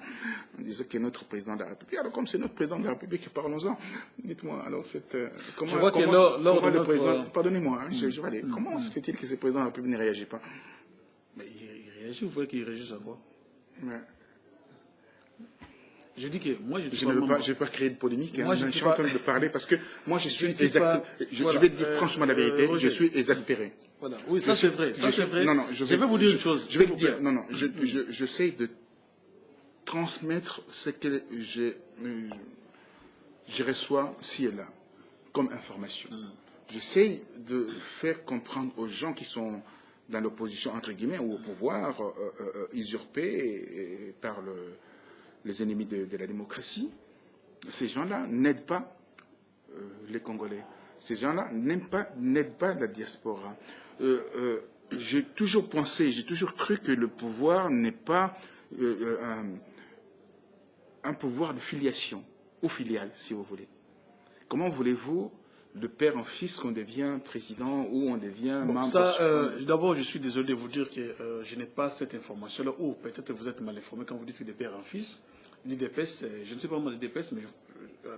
en disant qu'il est notre président de la République. Alors comme c'est notre président de la République, parlons-en. Dites-moi, alors pardonnez-moi, je vais aller. Comment se fait-il que ce président de la République ne réagit pas? Mais il réagit, vous voyez qu'il réagit à quoi? Ouais. Je dis que moi, je ne vais pas créer de polémique. Moi, je suis en train de parler parce que moi, je suis exaspéré. Je vais dire franchement la vérité, je suis exaspéré. Voilà. Oui, ça c'est vrai. Non, je vais vous dire une chose. Je vais vous dire. Non, j'essaie de transmettre ce que je reçois ci et là comme information. J'essaie de faire comprendre aux gens qui sont dans l'opposition, entre guillemets, ou au pouvoir, usurpés par les ennemis de la démocratie. Ces gens-là n'aident pas les Congolais. Ces gens-là n'aident pas la diaspora. J'ai toujours pensé, j'ai toujours cru que le pouvoir n'est pas un pouvoir de filiation ou filiale, si vous voulez. Comment voulez-vous, de père en fils, qu'on devient président ou on devient membre? D'abord, je suis désolé de vous dire que je n'ai pas cette information-là, ou peut-être vous êtes mal informé quand vous dites que de père en fils. L'IDPS, je ne sais pas moi de l'IDPS, mais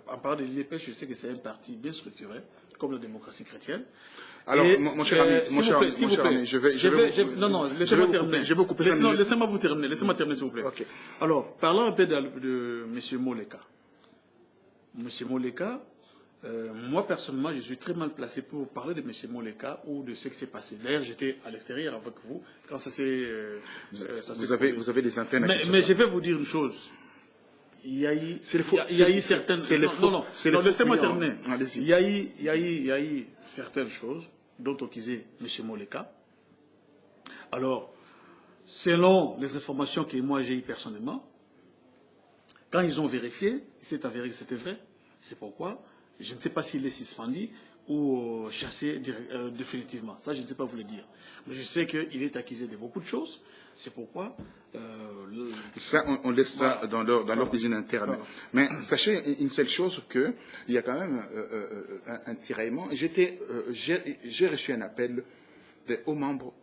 en parlant de l'IDPS, je sais que c'est un parti bien structuré, comme la démocratie chrétienne. Alors, mon cher ami, je vais... Non, laissez-moi terminer. Je vais couper ça. Non, laissez-moi vous terminer. Laissez-moi terminer, s'il vous plaît. Okay. Alors, parlons un peu de M. Moleka. M. Moleka, moi, personnellement, je suis très mal placé pour parler de M. Moleka ou de ce qui s'est passé. D'ailleurs, j'étais à l'extérieur avec vous quand ça s'est... vous avez des antennes. Mais je vais vous dire une chose. Il y a eu certaines... Non, laissez-moi terminer. Il y a eu certaines choses dont on disait M. Moleka. Alors, selon les informations que moi j'ai eues personnellement, quand ils ont vérifié, il s'est avéré que c'était vrai. C'est pourquoi, je ne sais pas s'il est suspendu ou chassé définitivement. Ça, je ne sais pas vous le dire. Mais je sais qu'il est accusé de beaucoup de choses. C'est pourquoi... Ça, on laisse ça dans leur cuisine interne. Mais sachez une seule chose, qu'il y a quand même un tiraillement. J'ai reçu un appel des hauts membres,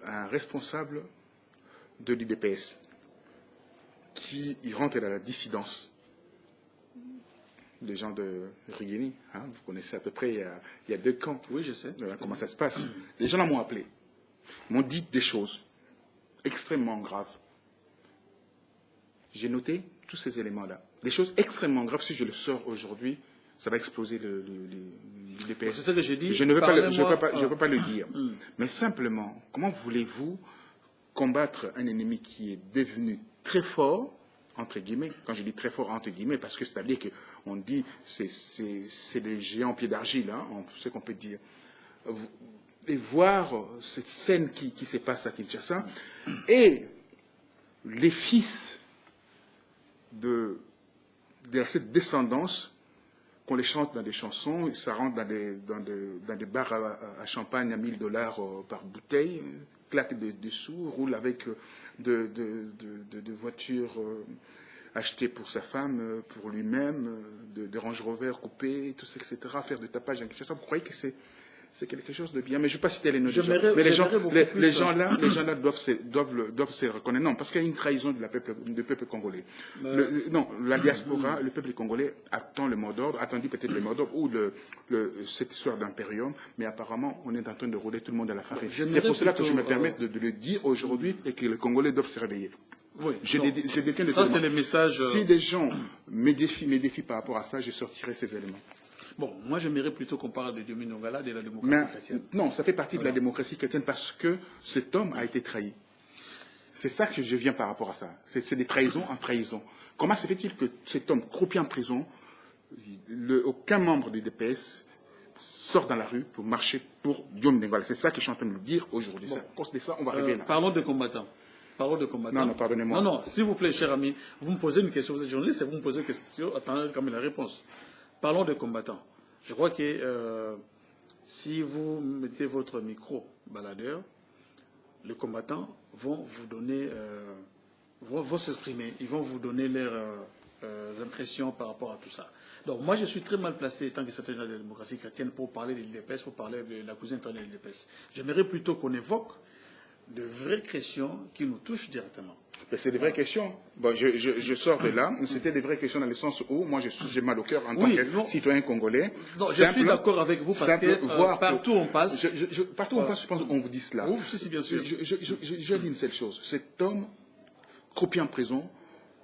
un responsable de l'IDPS, qui rentre dans la dissidence. Les gens de Rigini, hein, vous connaissez à peu près, il y a 2 camps. Oui, je sais. Comment ça se passe. Les gens là m'ont appelé, m'ont dit des choses extrêmement graves. J'ai noté tous ces éléments-là. Des choses extrêmement graves. Si je le sors aujourd'hui, ça va exploser l'IDPS. C'est ce que j'ai dit. Je ne veux pas le dire. Mais simplement, comment voulez-vous combattre un ennemi qui est devenu très fort, entre guillemets, quand je dis très fort, entre guillemets, parce que c'est-à-dire on dit c'est des géants pieds d'argile, hein, tout ce qu'on peut dire. Et voir cette scène qui se passe à Kinshasa, et les fils de cette descendance, qu'on les chante dans des chansons, ça rentre dans des bars à champagne à $1000 par bouteille, claque des sous, roule avec de voitures achetées pour sa femme, pour lui-même, de Range Rover coupés, tout ça, etc., faire de tapage à Kinshasa. Vous croyez que c'est quelque chose de bien, mais je ne vais pas citer les noms des gens. Mais les gens là doivent se reconnaître. Non, parce qu'il y a une trahison du peuple congolais. Non, la diaspora, le peuple congolais attend le mot d'ordre, attendu peut-être le mot d'ordre ou cette histoire d'impérium, mais apparemment, on est en train de rouler tout le monde à la farine. C'est pour cela que je me permets de le dire aujourd'hui et que les Congolais doivent se réveiller. Oui, je détiens ça, c'est le message. Si des gens me défient par rapport à ça, je sortirai ces éléments. Bon, moi j'aimerais plutôt qu'on parle de Diomi Ndongala, de la démocratie chrétienne. Non, ça fait partie de la démocratie chrétienne parce que cet homme a été trahi. C'est ça que je viens par rapport à ça. C'est des trahisons en trahison. Comment se fait-il que cet homme croupit en prison, aucun membre du DPS sort dans la rue pour marcher pour Diomi Ndongala? C'est ça que je suis en train de dire aujourd'hui. Bon. À cause de ça, on va arriver là. Parlons de combattants. Non, pardonnez-moi. Non, s'il vous plaît, cher ami, vous me posez une question, vous êtes journaliste, et vous me posez une question, attendez quand même la réponse. Parlons de combattants. Je crois que si vous mettez votre micro baladeur, les combattants vont vous donner, vont s'exprimer, ils vont vous donner leurs impressions par rapport à tout ça. Donc moi je suis très mal placé, tant que secrétaire de la démocratie chrétienne, pour parler de l'IDPS, pour parler de la cousine interne de l'IDPS. J'aimerais plutôt qu'on évoque de vraies questions qui nous touchent directement. C'est des vraies questions. Bon, je sors de là. C'était des vraies questions dans le sens où moi j'ai mal au cœur en tant que citoyen congolais. Non, je suis d'accord avec vous parce que partout on passe. Partout on passe, je pense qu'on vous dit cela. Oui, si, bien sûr. Je dis une seule chose. Cet homme, croupit en prison,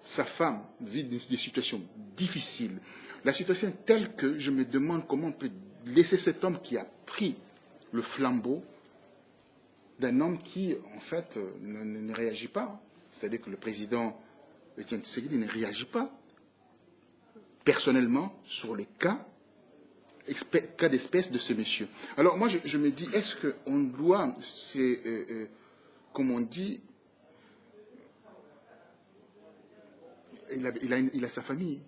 sa femme vit des situations difficiles. La situation est telle que je me demande comment on peut laisser cet homme qui a pris le flambeau d'un homme qui, en fait, ne réagit pas. C'est-à-dire que le président Etienne Tshisekedi ne réagit pas personnellement sur les cas d'espèce de ce monsieur. Alors moi, je me dis, est-ce qu'on doit, comme on dit, il a sa famille.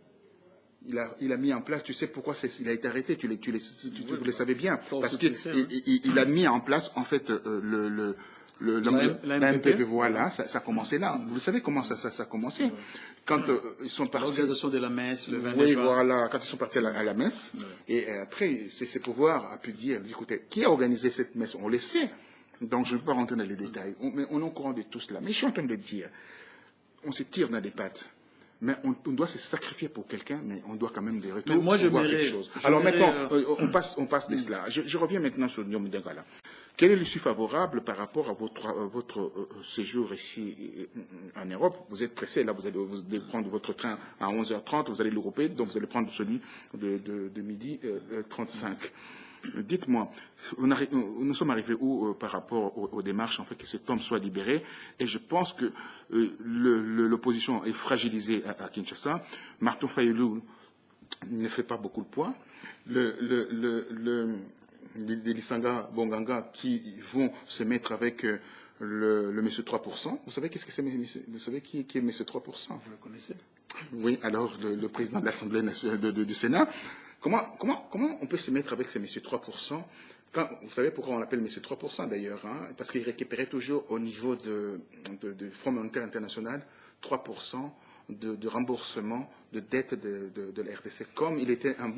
Il a mis en place, tu sais pourquoi il a été arrêté, vous le savez bien, parce qu'il a mis en place, en fait, l'AMPP, voilà, ça a commencé là. Vous savez comment ça a commencé? Quand ils sont partis. L'organisation de la messe, le 20 juin. Oui, juin. voilà, quand ils sont partis à la messe. Oui. Et après, ce pouvoir a pu dire, écoutez, qui a organisé cette messe? On le sait. Donc, je ne vais pas rentrer dans les détails. On est au courant de tout cela. Mais je suis en train de dire, on se tire dans les pattes. Mais on doit se sacrifier pour quelqu'un, mais on doit quand même des retours pour voir quelque chose. Alors maintenant, on passe de cela. Je reviens maintenant sur Diomi Ndongala. Quelle est l'issue favorable par rapport à votre séjour ici en Europe? Vous êtes pressé, là, vous allez prendre votre train à 11h30, vous allez le regrouper, donc vous allez prendre celui de midi 35. Dites-moi, nous sommes arrivés où par rapport aux démarches, en fait, que cet homme soit libéré? Et je pense que l'opposition est fragilisée à Kinshasa. Martin Fayulu ne fait pas beaucoup de poids. Les Lisanga Bonganga qui vont se mettre avec le monsieur 3%. Vous savez qu'est-ce que c'est? Vous savez qui est monsieur 3%? Vous le connaissez? Oui, alors le président de l'Assemblée nationale du Sénat. Comment on peut se mettre avec ces messieurs 3% vous savez pourquoi on l'appelle messieurs 3% d'ailleurs, hein, parce qu'il récupérait toujours au niveau de Fonds monétaire international 3% de remboursement de dette de la RDC, comme il était un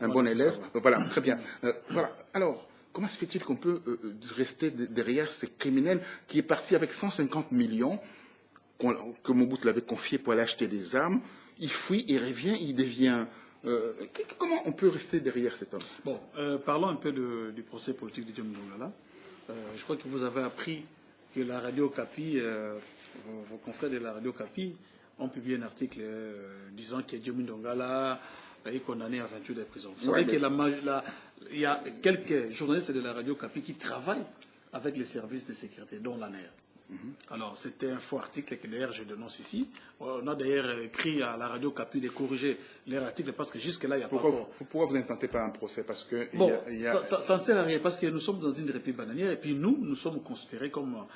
bon élève. Voilà, très bien. Voilà. Alors, comment se fait-il qu'on peut rester derrière ces criminels qui est parti avec 150 millions que Mobutu l'avait confié pour aller acheter des armes? Il fuit, il revient, il devient... comment on peut rester derrière cet homme? Bon, parlons un peu du procès politique de Diomi Ndongala. Je crois que vous avez appris que la radio Kapi, vos confrères de la radio Kapi, ont publié un article disant que Diomi Ndongala est condamné à 28 ans de prison. Vous savez qu'il y a quelques journalistes de la radio Kapi qui travaillent avec les services de sécurité, dont l'ANER. Alors, c'était un faux article que d'ailleurs je dénonce ici. On a d'ailleurs écrit à la radio Capi de corriger leur article parce que jusque-là, il n'y a pas encore. Pourquoi vous n'intentez pas un procès? Parce que ça ne sert à rien parce que nous sommes dans une république bananière et puis nous sommes considérés comme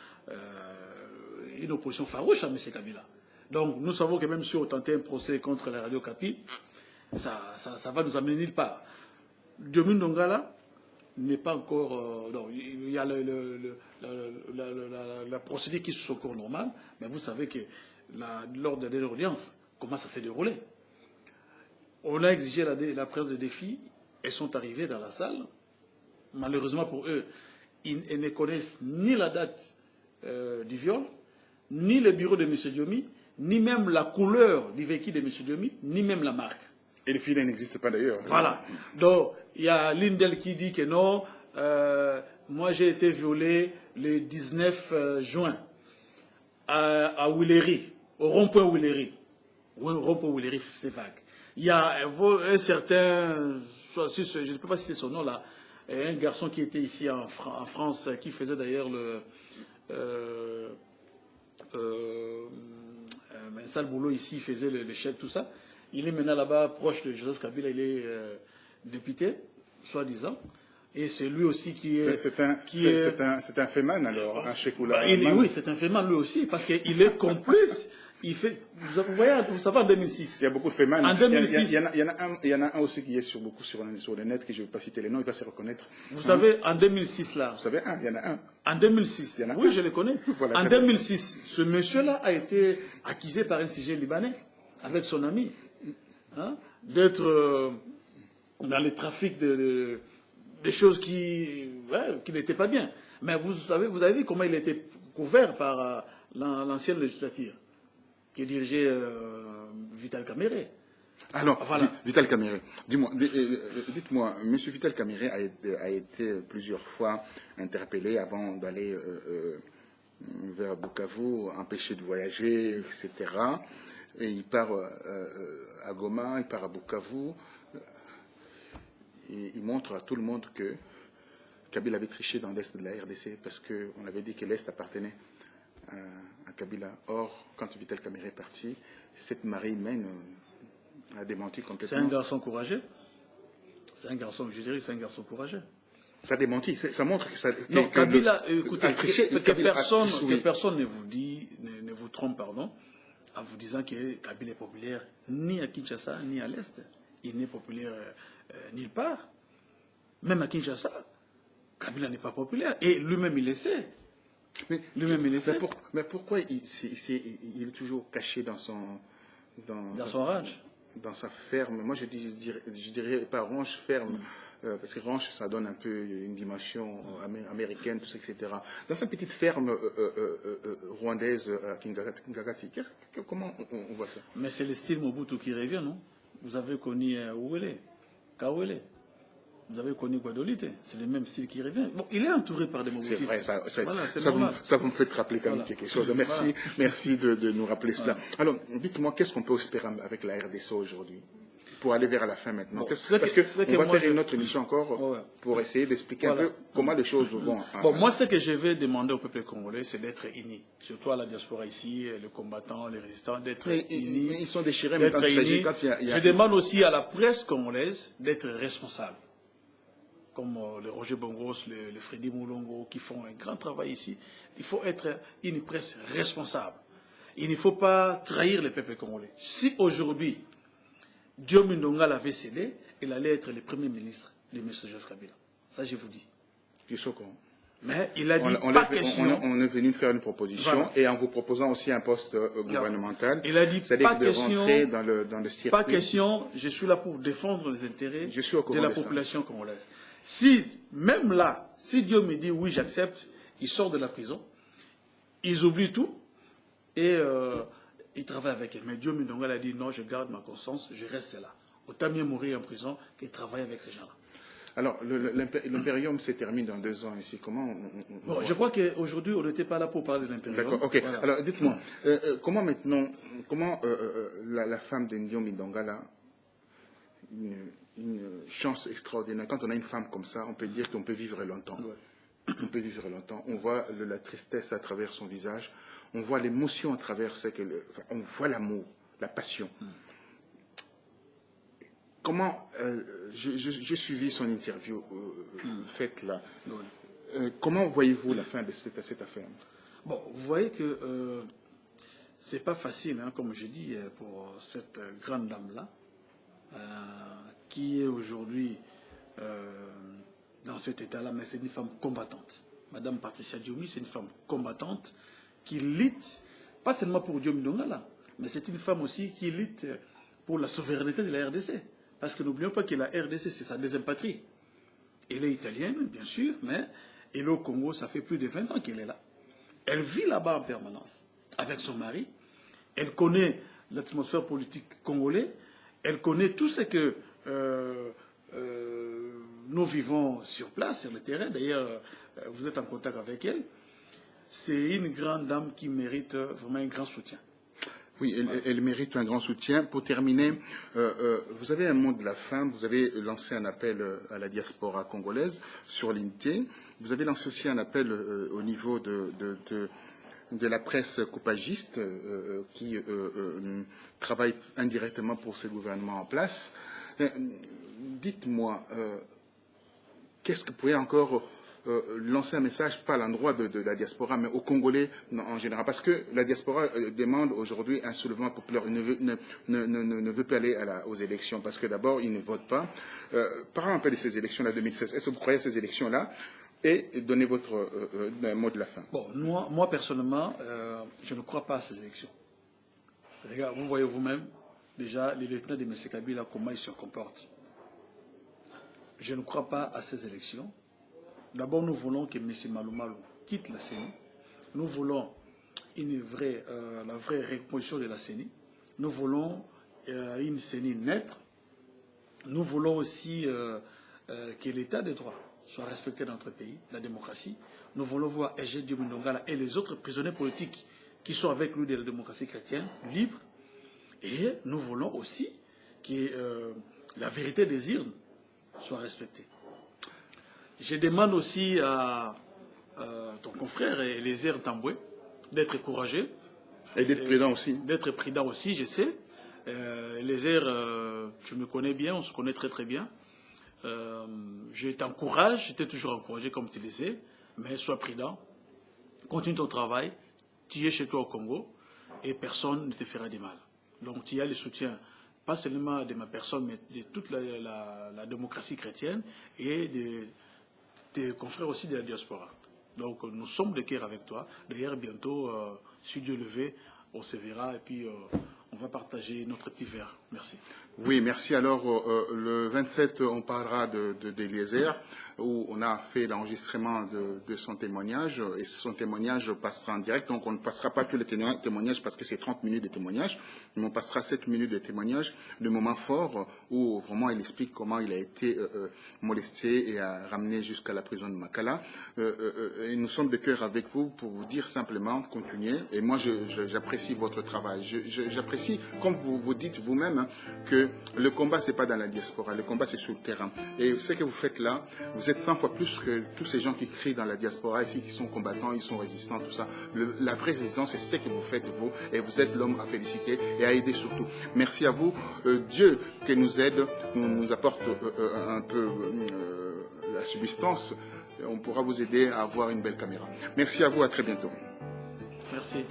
une opposition farouche à M. Kabila. Donc, nous savons que même si on tentait un procès contre la radio Capi, ça va nous amener nulle part. Diomi Ndongala n'est pas encore... non, il y a la procédure qui est sous son cours normal, mais vous savez que lors de la dernière audience, comment ça s'est déroulé? On a exigé la presse de défi, elles sont arrivées dans la salle. Malheureusement pour eux, ils ne connaissent ni la date du viol, ni le bureau de M. Diomi, ni même la couleur du véhicule de M. Diomi, ni même la marque. Et le filet n'existe pas d'ailleurs. Voilà. Donc, il y a l'une d'elles qui dit que non, moi j'ai été violé le 19 juin à Willery, au rond-point Willery. Oui, au rond-point Willery, c'est vague. Il y a un certain, je ne peux pas citer son nom là, un garçon qui était ici en France, qui faisait d'ailleurs un sale boulot ici, il faisait le chèque, tout ça. Il est maintenant là-bas, proche de Joseph Kabila, il est député, soi-disant. Et c'est lui aussi qui est... C'est un féman alors, un Chekoula. Oui, c'est un féman lui aussi, parce qu'il est complice. Il fait, vous voyez, vous savez, en 2006. Il y a beaucoup de féman. En 2006. Il y en a un aussi qui est beaucoup sur le net, que je ne vais pas citer les noms, il va se reconnaître. Vous savez, en 2006, là... Vous savez, il y en a un. En 2006, oui, je le connais. Voilà, en 2006, ce monsieur-là a été accusé par un CG libanais, avec son ami. D'être dans les trafics des choses qui n'étaient pas bien. Mais vous avez vu comment il a été couvert par l'ancienne législature qui dirigeait Vital Kamerhe. Alors, voilà. Vital Kamerhe, dites-moi, M. Vital Kamerhe a été plusieurs fois interpellé avant d'aller vers Bukavu, empêché de voyager, etc. Et il part à Goma, il part à Bukavu. Et il montre à tout le monde que Kabila avait triché dans l'Est de la RDC parce qu'on avait dit que l'Est appartenait à Kabila. Or, quand Vital Kamerhe est parti, cette marée humaine a démenti complètement. C'est un garçon courageux. C'est un garçon, je dirais, c'est un garçon courageux. Ça démentit, ça montre que ça... Non, Kabila, écoutez, que personne ne vous trompe, pardon, en vous disant que Kabila est populaire ni à Kinshasa, ni à l'Est. Il n'est populaire nulle part. Même à Kinshasa, Kabila n'est pas populaire. Et lui-même, il le sait. Mais pourquoi il est toujours caché dans son ranch? Dans sa ferme. Moi, je dirais pas ranch, ferme. Parce que ranch, ça donne un peu une dimension américaine, tout ça, etc. Dans sa petite ferme rwandaise à Kingagati, comment on voit ça? Mais c'est le style Mobutu qui revient, non? Vous avez connu Ouele, Kawele, vous avez connu Guadolite, c'est le même style qui revient. Bon, il est entouré par des Mobutistes. C'est vrai, ça vous me fait rappeler quand même quelque chose. Merci de nous rappeler cela. Alors, dites-moi, qu'est-ce qu'on peut espérer avec la RDC aujourd'hui pour aller vers la fin maintenant? Parce qu'on va faire une autre émission encore pour essayer d'expliquer un peu comment les choses vont. Moi, ce que je vais demander au peuple congolais, c'est d'être unis. Surtout à la diaspora ici, les combattants, les résistants, d'être unis. Ils sont déchirés, mais quand il y a... Je demande aussi à la presse congolaise d'être responsable. Comme le Roger Bongos, le Freddy Moulongo, qui font un grand travail ici. Il faut être une presse responsable. Il ne faut pas trahir le peuple congolais. Si aujourd'hui, Diomi Ndongala avait cédé, il allait être le premier ministre de M. Joseph Kabila. Ça, je vous dis. Mais il a dit pas question. On est venu faire une proposition et en vous proposant aussi un poste gouvernemental. Il a dit pas question. Rentrer dans le circuit. Pas question. Je suis là pour défendre les intérêts de la population congolaise. Si, même là, si Dieu me dit oui, j'accepte, il sort de la prison, ils oublient tout et ils travaillent avec elle. Mais Dieu Ndongala a dit non, je garde ma conscience, je reste là. Autant mieux mourir en prison que travailler avec ces gens-là. Alors, l'impérium se termine dans 2 ans ici. Comment je crois qu'aujourd'hui, on n'était pas là pour parler de l'impérium. D'accord, ok. Voilà. Alors, dites-moi, comment la femme de Diomi Ndongala, une chance extraordinaire. Quand on a une femme comme ça, on peut dire qu'on peut vivre longtemps. Ouais. on peut vivre longtemps. On voit la tristesse à travers son visage. On voit l'émotion à travers on voit l'amour, la passion. Comment, j'ai suivi son interview faite là. Comment voyez-vous la fin de cette affaire? Bon, vous voyez que c'est pas facile, hein, comme je dis, pour cette grande dame-là, qui est aujourd'hui dans cet état-là, mais c'est une femme combattante. Madame Patricia Diomi, c'est une femme combattante qui lutte, pas seulement pour Diomi Dongala, mais c'est une femme aussi qui lutte pour la souveraineté de la RDC. Parce que n'oublions pas que la RDC, c'est sa deuxième patrie. Elle est italienne, bien sûr, mais elle est au Congo, ça fait plus de 20 ans qu'elle est là. Elle vit là-bas en permanence, avec son mari. Elle connaît l'atmosphère politique congolaise. Elle connaît tout ce que nous vivons sur place, sur le terrain. D'ailleurs, vous êtes en contact avec elle. C'est une grande dame qui mérite vraiment un grand soutien. Oui, elle mérite un grand soutien. Pour terminer, vous avez un mot de la fin. Vous avez lancé un appel à la diaspora congolaise sur l'unité. Vous avez lancé aussi un appel au niveau de la presse coupagiste qui travaille indirectement pour ce gouvernement en place. Dites-moi, qu'est-ce que vous pourriez encore lancer un message, pas à l'endroit de la diaspora, mais aux Congolais en général? Parce que la diaspora demande aujourd'hui un soulèvement populaire. Il ne veut pas aller aux élections, parce que d'abord, il ne vote pas. Parlons un peu de ces élections-là 2016. Est-ce que vous croyez à ces élections-là? Et donnez votre mot de la fin. Bon, moi personnellement, je ne crois pas à ces élections. Regarde, vous voyez vous-même, déjà, les lieutenants de M. Kabila, comment ils se comportent. Je ne crois pas à ces élections. D'abord, nous voulons que M. Malumalu quitte la CENI. Nous voulons la vraie recomposition de la CENI. Nous voulons une CENI neutre. Nous voulons aussi que l'état de droit soit respecté dans notre pays, la démocratie. Nous voulons voir Ege Diomi Dongala et les autres prisonniers politiques qui sont avec nous de la démocratie chrétienne libres. Et nous voulons aussi que la vérité des urnes soit respectée. Je demande aussi à ton confrère Eliezer Tamboué d'être courageux. Et d'être prudent aussi. D'être prudent aussi, je sais. Eliezer, tu me connais bien, on se connaît très très bien. Je t'encourage, je t'ai toujours encouragé comme tu le sais, mais sois prudent. Continue ton travail. Tu es chez toi au Congo et personne ne te fera du mal. Donc tu as le soutien, pas seulement de ma personne, mais de toute la démocratie chrétienne et de tes confrères aussi de la diaspora. Donc nous sommes de cœur avec toi. D'ailleurs, bientôt, si Dieu le veut, on se verra et puis on va partager notre petit verre. Merci. Oui, merci. Alors, le 27, on parlera d'Eliezer, où on a fait l'enregistrement de son témoignage, et son témoignage passera en direct. Donc, on ne passera pas tous les témoignages parce que c'est 30 minutes de témoignage, mais on passera 7 minutes de témoignage, le moment fort où vraiment il explique comment il a été molesté et ramené jusqu'à la prison de Makala. Et nous sommes de cœur avec vous pour vous dire simplement, continuez. Et moi, j'apprécie votre travail. J'apprécie, comme vous dites vous-même, hein, que le combat, c'est pas dans la diaspora, le combat, c'est sur le terrain. Et ce que vous faites là, vous êtes 100 fois plus que tous ces gens qui crient dans la diaspora ici, qui sont combattants, ils sont résistants, tout ça. La vraie résistance, c'est ce que vous faites, vous, et vous êtes l'homme à féliciter et à aider surtout. Merci à vous. Dieu qui nous aide, nous apporte un peu la subsistance. On pourra vous aider à avoir une belle caméra. Merci à vous, à très bientôt. Merci.